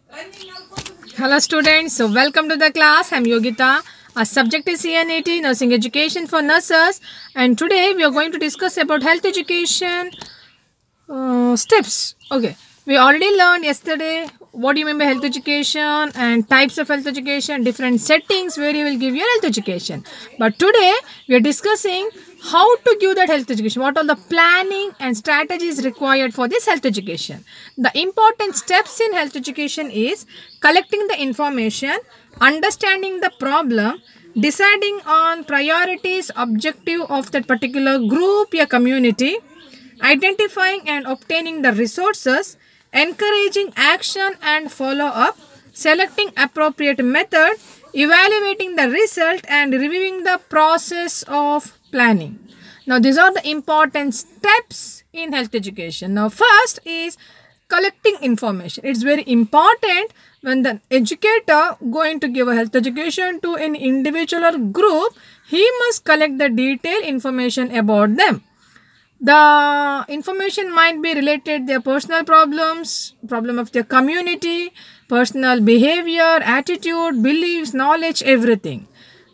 Hello students, so welcome to the class. I'm Yogita. Our subject is CNET, Nursing Education for Nurses, and today we are going to discuss about health education steps. Okay, we already learned yesterday what do you mean by health education and types of health education, different settings where you will give your health education. But today we are discussing how to give that health education, what are the planning and strategies required for this health education. The important steps in health education is collecting the information, understanding the problem, deciding on priorities, objective of that particular group, your community, identifying and obtaining the resources, encouraging action and follow-up, selecting appropriate method, evaluating the result and reviewing the process of planning. Now these are the important steps in health education. Now first is collecting information. It's very important when the educator going to give a health education to an individual or group, he must collect the detailed information about them. The information might be related to their personal problems, problem of their community, personal behavior, attitude, beliefs, knowledge, everything.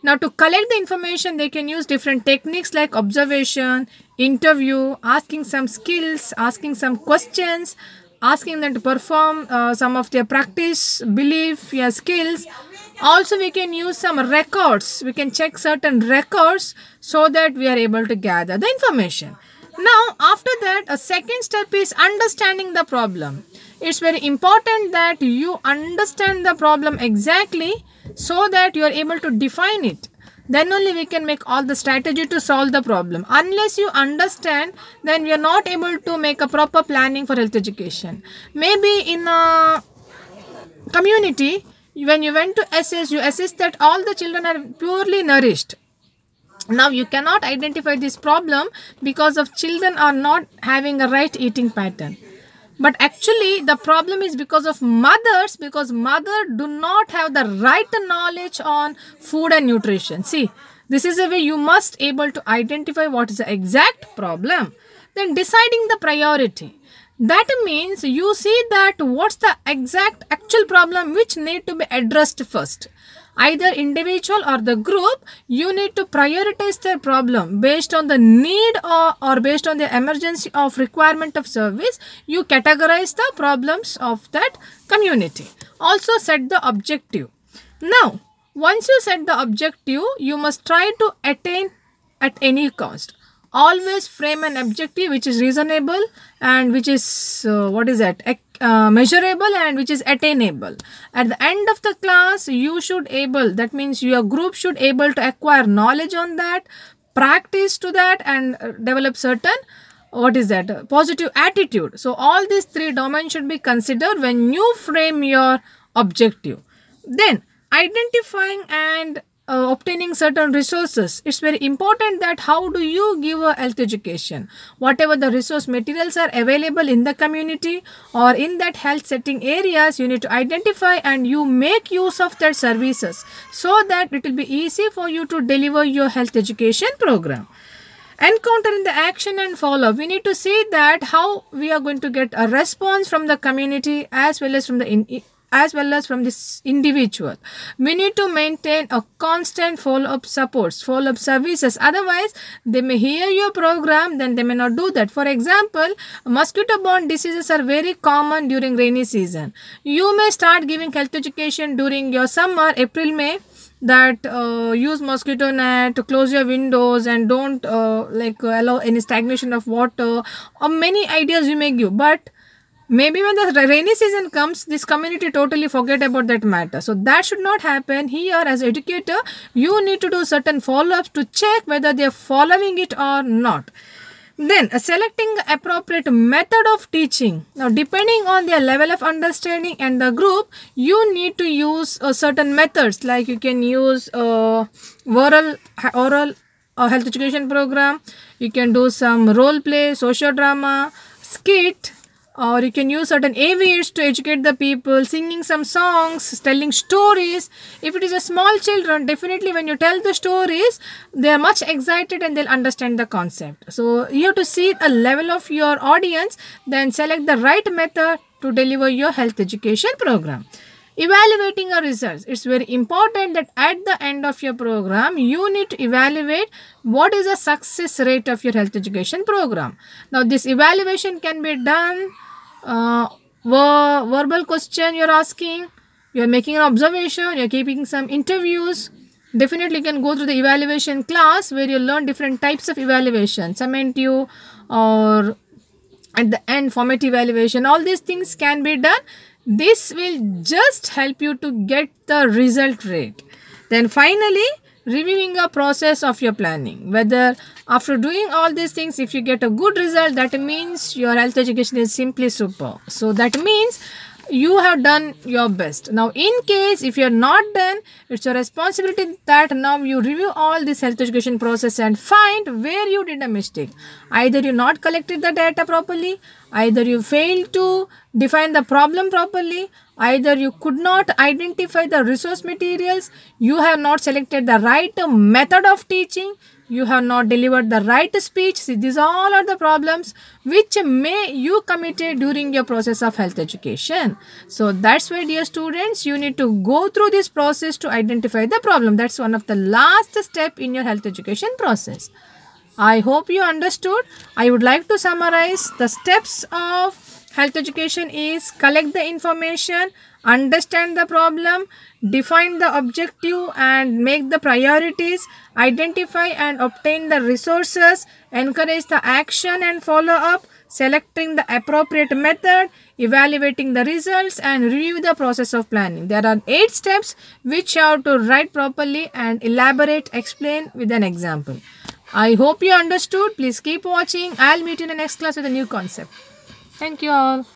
Now to collect the information, they can use different techniques like observation, interview, asking some skills, asking some questions, asking them to perform some of their practice, belief, skills. Also, we can use some records. We can check certain records so that we are able to gather the information. Now, after that, a second step is understanding the problem. It's very important that you understand the problem exactly so that you are able to define it. Then only we can make all the strategy to solve the problem. Unless you understand, then we are not able to make a proper planning for health education. Maybe in a community, when you went to assess, you assess that all the children are purely nourished. Now you cannot identify this problem because of children are not having a right eating pattern. But actually the problem is because of mothers, because mother do not have the right knowledge on food and nutrition. See, this is a way you must able to identify what is the exact problem. Then deciding the priority. That means you see that what's the exact actual problem which need to be addressed first. Either individual or the group, you need to prioritize their problem based on the need or based on the emergency of requirement of service. You categorize the problems of that community. Also set the objective. Now, once you set the objective, you must try to attain at any cost. Always frame an objective which is reasonable and which is measurable and which is attainable. At the end of the class, you should able, that means your group should able to acquire knowledge on that, practice to that and develop certain positive attitude. So all these three domains should be considered when you frame your objective. Then identifying and obtaining certain resources. It's very important that how do you give a health education. Whatever the resource materials are available in the community or in that health setting areas, you need to identify and you make use of that services so that it will be easy for you to deliver your health education program. Encountering the action and follow. We need to see that how we are going to get a response from the community as well as from this individual. We need to maintain a constant follow-up supports, follow-up services. Otherwise, they may hear your program, then they may not do that. For example, mosquito-borne diseases are very common during rainy season. You may start giving health education during your summer, April, May, that use mosquito net, to close your windows and don't allow any stagnation of water, or many ideas you may give. But maybe when the rainy season comes, this community totally forget about that matter. So that should not happen. Here as an educator, you need to do certain follow-ups to check whether they are following it or not. Then selecting the appropriate method of teaching. Now depending on their level of understanding and the group, you need to use certain methods, like you can use oral health education program. You can do some role play, social drama, skit, or you can use certain AVs to educate the people, singing some songs, telling stories. If it is a small children, definitely when you tell the stories, they are much excited and they'll understand the concept. So you have to see a level of your audience, then select the right method, to deliver your health education program. Evaluating your results. It's very important that at the end of your program, you need to evaluate what is the success rate of your health education program. Now, this evaluation can be done verbal question you're asking, you're making an observation, you're keeping some interviews. Definitely you can go through the evaluation class where you learn different types of evaluation, summative or at the end formative evaluation. All these things can be done. This will just help you to get the result rate. Then finally, reviewing a process of your planning. Whether after doing all these things, if you get a good result, that means your health education is simply super. So that means you have done your best. Now, in case if you are not done, it's your responsibility that now you review all this health education process and find where you did a mistake. Either you not collected the data properly, either you failed to define the problem properly, either you could not identify the resource materials, you have not selected the right method of teaching, you have not delivered the right speech. See, these all are the problems which may you committed during your process of health education. So that's why, dear students, you need to go through this process to identify the problem. That's one of the last step in your health education process. I hope you understood. I would like to summarize the steps of health education is collect the information, understand the problem, define the objective and make the priorities, identify and obtain the resources, encourage the action and follow up, selecting the appropriate method, evaluating the results and review the process of planning. There are 8 steps which you have to write properly and elaborate, explain with an example. I hope you understood. Please keep watching. I'll meet you in the next class with a new concept. Thank you all.